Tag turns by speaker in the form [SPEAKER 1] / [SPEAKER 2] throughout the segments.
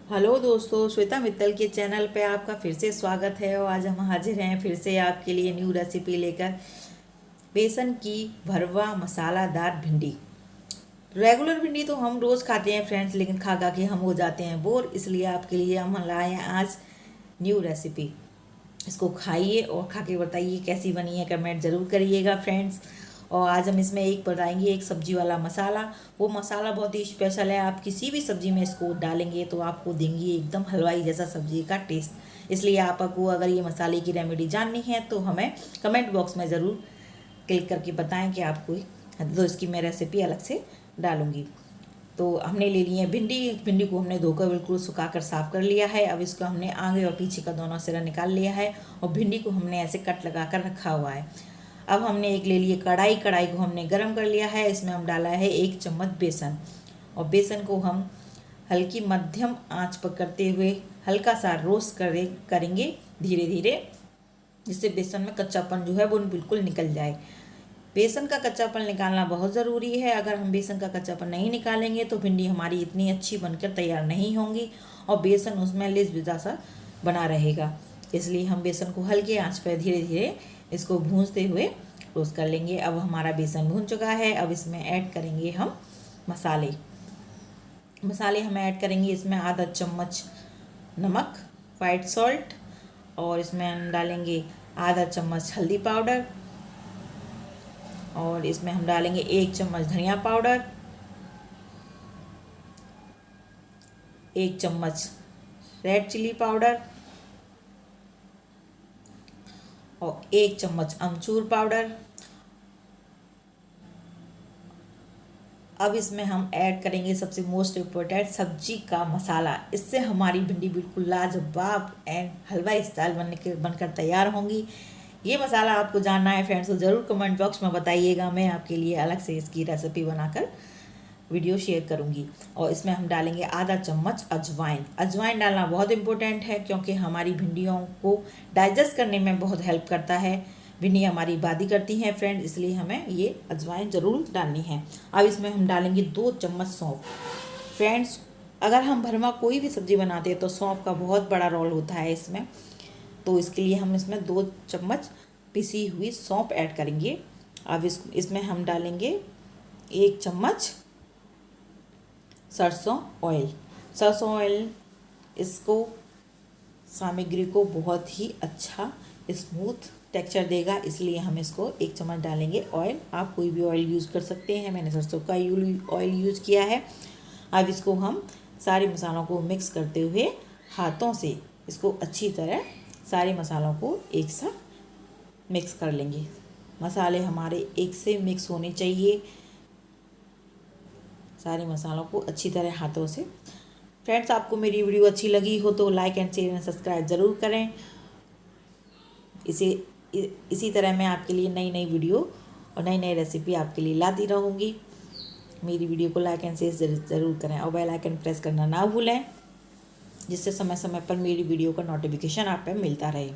[SPEAKER 1] Hello दोस्तों, श्वेता मित्तल के channel पे आपका फिर से स्वागत है। और आज हम हाजिर हैं फिर से आपके लिए न्यू रेसिपी लेकर। बेसन की भरवा मसालादार भिंडी। रेगुलर भिंडी तो हम रोज़ खाते हैं फ्रेंड्स, लेकिन खा खा के हम हो जाते हैं बोर। इसलिए आपके लिए हम लाए हैं आज न्यू रेसिपी। इसको खाइए और खा के बताइए कैसी बनी है, कमेंट ज़रूर करिएगा फ्रेंड्स। और आज हम इसमें एक बनाएंगे एक सब्जी वाला मसाला। वो मसाला बहुत ही स्पेशल है, आप किसी भी सब्जी में इसको डालेंगे तो आपको देंगी एकदम हलवाई जैसा सब्जी का टेस्ट। इसलिए आपको अगर ये मसाले की रेमेडी जाननी है तो हमें कमेंट बॉक्स में ज़रूर क्लिक करके बताएं कि आपको, तो इसकी मैं रेसिपी अलग से डालूँगी। तो हमने ले लिए भिंडी को हमने धोकर बिल्कुल सुखाकर साफ़ कर लिया है। अब इसको हमने आगे और पीछे का दोनों सिरा निकाल लिया है और भिंडी को हमने ऐसे कट लगा कर रखा हुआ है। अब हमने एक ले लिए कढ़ाई को हमने गरम कर लिया है। इसमें हम डाला है 1 चम्मच बेसन और बेसन को हम हल्की मध्यम आंच पर करते हुए हल्का सा रोस्ट करेंगे धीरे धीरे, जिससे बेसन में कच्चापन जो है वो बिल्कुल निकल जाए। बेसन का कच्चापन निकालना बहुत ज़रूरी है। अगर हम बेसन का कच्चापन नहीं निकालेंगे तो भिंडी हमारी इतनी अच्छी बनकर तैयार नहीं होंगी और बेसन उसमें लिजबिजा सा बना रहेगा। इसलिए हम बेसन को हल्के आंच पर धीरे धीरे इसको भूंजते हुए रोस्ट कर लेंगे। अब हमारा बेसन भून चुका है। अब इसमें ऐड करेंगे हम मसाले हम ऐड करेंगे इसमें आधा चम्मच नमक, वाइट सॉल्ट, और इसमें हम डालेंगे आधा चम्मच हल्दी पाउडर, और इसमें हम डालेंगे 1 चम्मच धनिया पाउडर, 1 चम्मच रेड चिली पाउडर और 1 चम्मच अमचूर पाउडर। अब इसमें हम ऐड करेंगे सबसे मोस्ट इम्पोर्टेंट सब्जी का मसाला। इससे हमारी भिंडी बिल्कुल लाजवाब एंड हलवा स्टाइल बनकर तैयार होंगी। ये मसाला आपको जानना है फ्रेंड्स तो ज़रूर कमेंट बॉक्स में बताइएगा। मैं आपके लिए अलग से इसकी रेसिपी बनाकर वीडियो शेयर करूंगी। और इसमें हम डालेंगे आधा चम्मच अजवाइन। अजवाइन डालना बहुत इंपॉर्टेंट है क्योंकि हमारी भिंडियों को डाइजेस्ट करने में बहुत हेल्प करता है। भिंडी हमारी बादी करती हैं फ्रेंड, इसलिए हमें ये अजवाइन ज़रूर डालनी है। अब इसमें हम डालेंगे 2 चम्मच सौंफ। फ्रेंड्स, अगर हम भरवा कोई भी सब्ज़ी बनाते हैं तो सौंफ का बहुत बड़ा रोल होता है इसमें, तो इसके लिए हम इसमें 2 चम्मच पिसी हुई सौंफ ऐड करेंगे। अब इसमें हम डालेंगे 1 चम्मच सरसों ऑयल। इसको सामग्री को बहुत ही अच्छा स्मूथ टेक्सचर देगा, इसलिए हम इसको 1 चम्मच डालेंगे ऑयल। आप कोई भी ऑयल यूज़ कर सकते हैं, मैंने सरसों का ऑयल यूज़ किया है। अब इसको हम सारे मसालों को मिक्स करते हुए हाथों से इसको अच्छी तरह सारे मसालों को एक साथ मिक्स कर लेंगे। मसाले हमारे एक से मिक्स होने चाहिए, सारे मसालों को अच्छी तरह हाथों से। फ्रेंड्स, आपको मेरी वीडियो अच्छी लगी हो तो like and share and subscribe ज़रूर करें। इसी तरह मैं आपके लिए नई नई वीडियो और नई नई रेसिपी आपके लिए लाती रहूँगी। मेरी वीडियो को लाइक एंड शेयर ज़रूर करें और बेल आइकन प्रेस करना ना भूलें, जिससे समय समय पर मेरी वीडियो का नोटिफिकेशन आप पे मिलता रहे।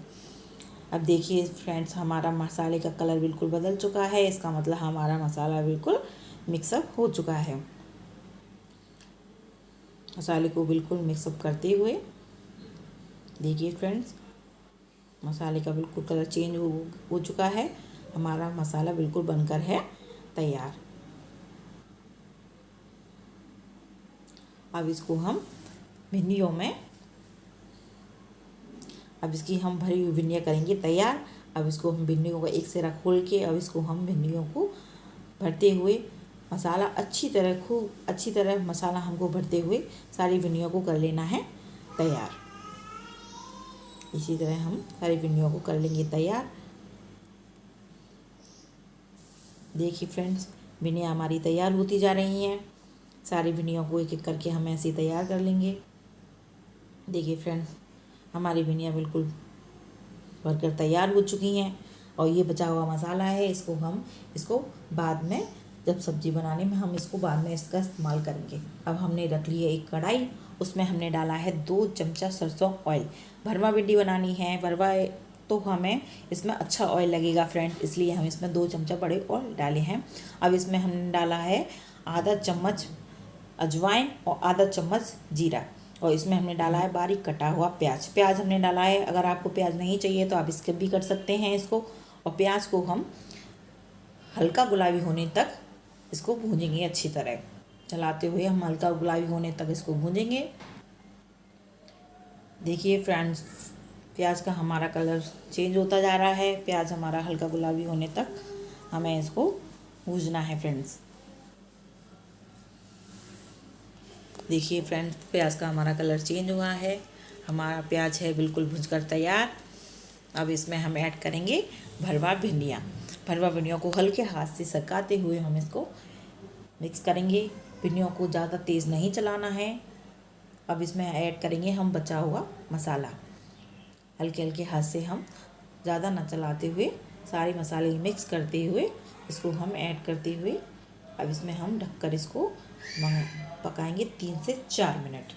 [SPEAKER 1] अब देखिए फ्रेंड्स, हमारा मसाले का कलर बिल्कुल बदल चुका है। इसका मतलब हमारा मसाला बिल्कुल मिक्सअप हो चुका है। मसाले को बिल्कुल मिक्सअप करते हुए देखिए फ्रेंड्स, मसाले का बिल्कुल कलर चेंज हो चुका है। हमारा मसाला बिल्कुल बनकर है तैयार। अब इसको हम भिंडियों में, अब इसकी हम भरी हुई भिंडियाँ करेंगे तैयार। अब इसको हम भिंडियों का एक सिरा खोल के अब इसको हम भिंडियों को भरते हुए मसाला खूब अच्छी तरह मसाला हमको भरते हुए सारी भिंडियों को कर लेना है तैयार। इसी तरह हम सारी भिंडियों को कर लेंगे तैयार। देखिए फ्रेंड्स, भिंडियाँ हमारी तैयार होती जा रही हैं। सारी भिंडियों को एक एक करके हम ऐसे तैयार कर लेंगे। देखिए फ्रेंड्स, हमारी भिंडियाँ बिल्कुल भरकर तैयार हो चुकी हैं और ये बचा हुआ मसाला है, इसको बाद में जब सब्ज़ी बनाने में हम इसको बाद में इसका इस्तेमाल करेंगे। अब हमने रख ली है एक कढ़ाई, उसमें हमने डाला है 2 चमचा सरसों ऑयल। भरवा भिंडी बनानी है, भरवा तो हमें इसमें अच्छा ऑयल लगेगा फ्रेंड, इसलिए हम इसमें 2 चमचा बड़े ऑयल डाले हैं। अब इसमें हमने डाला है आधा चम्मच अजवाइन और आधा चम्मच जीरा, और इसमें हमने डाला है बारीक कटा हुआ प्याज। प्याज हमने डाला है, अगर आपको प्याज नहीं चाहिए तो आप स्किप भी कर सकते हैं इसको। और प्याज को हम हल्का गुलाबी होने तक इसको भूनेंगे, अच्छी तरह चलाते हुए हम हल्का गुलाबी होने तक इसको भूनेंगे। देखिए फ्रेंड्स, प्याज का हमारा कलर चेंज होता जा रहा है। प्याज हमारा हल्का गुलाबी होने तक हमें इसको भूनना है फ्रेंड्स। देखिए फ्रेंड्स, प्याज का हमारा कलर चेंज हुआ है, हमारा प्याज है बिल्कुल भुनकर तैयार। अब इसमें हम ऐड करेंगे भरवा भिंडियाँ। भरवा भिंडियों को हल्के हाथ से सकाते हुए हम इसको मिक्स करेंगे। भिंडियों को ज़्यादा तेज़ नहीं चलाना है। अब इसमें ऐड करेंगे हम बचा हुआ मसाला। हल्के हल्के हाथ से हम ज़्यादा ना चलाते हुए सारे मसाले मिक्स करते हुए इसको हम ऐड करते हुए अब इसमें हम ढककर इसको पकाएंगे 3 से 4 मिनट।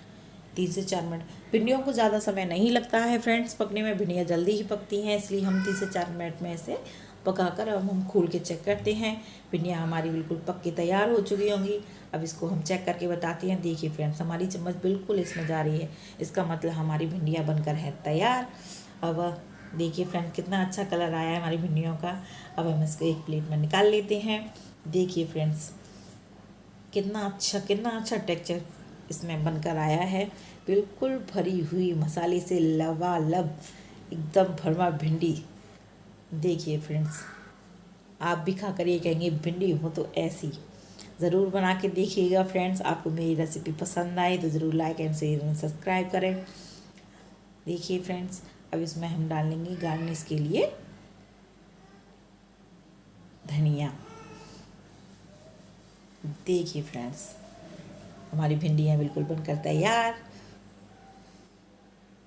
[SPEAKER 1] 3 से 4 मिनट। भिंडियों को ज़्यादा समय नहीं लगता है फ्रेंड्स पकने में, भिंडियाँ जल्दी ही पकती हैं, इसलिए हम 3 से 4 मिनट में इसे पकाकर अब हम खोल के चेक करते हैं। भिंडियाँ हमारी बिल्कुल पक के तैयार हो चुकी होंगी। अब इसको हम चेक करके बताते हैं। देखिए फ्रेंड्स, हमारी चम्मच बिल्कुल इसमें जा रही है, इसका मतलब हमारी भिंडियाँ बनकर है तैयार। अब देखिए फ्रेंड्स, कितना अच्छा कलर आया है हमारी भिंडियों का। अब हम इसको एक प्लेट में निकाल लेते हैं। देखिए फ्रेंड्स, कितना अच्छा टेक्सचर इसमें बनकर आया है। बिल्कुल भरी हुई मसाले से लबालब एकदम भरवा भिंडी। देखिए फ्रेंड्स, आप भी खा कर ये कहेंगे भिंडी हो तो ऐसी। ज़रूर बना के देखिएगा फ्रेंड्स। आपको मेरी रेसिपी पसंद आए तो ज़रूर like and share and subscribe करें। देखिए फ्रेंड्स, अब इसमें हम डालेंगे गार्निश के लिए धनिया। देखिए फ्रेंड्स, हमारी भिंडियाँ बिल्कुल बनकर तैयार।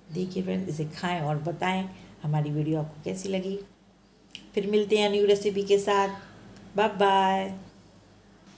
[SPEAKER 1] देखिए फ्रेंड्स, इसे खाएं और बताएं हमारी वीडियो आपको कैसी लगी। फिर मिलते हैं न्यू रेसिपी के साथ। Bye bye.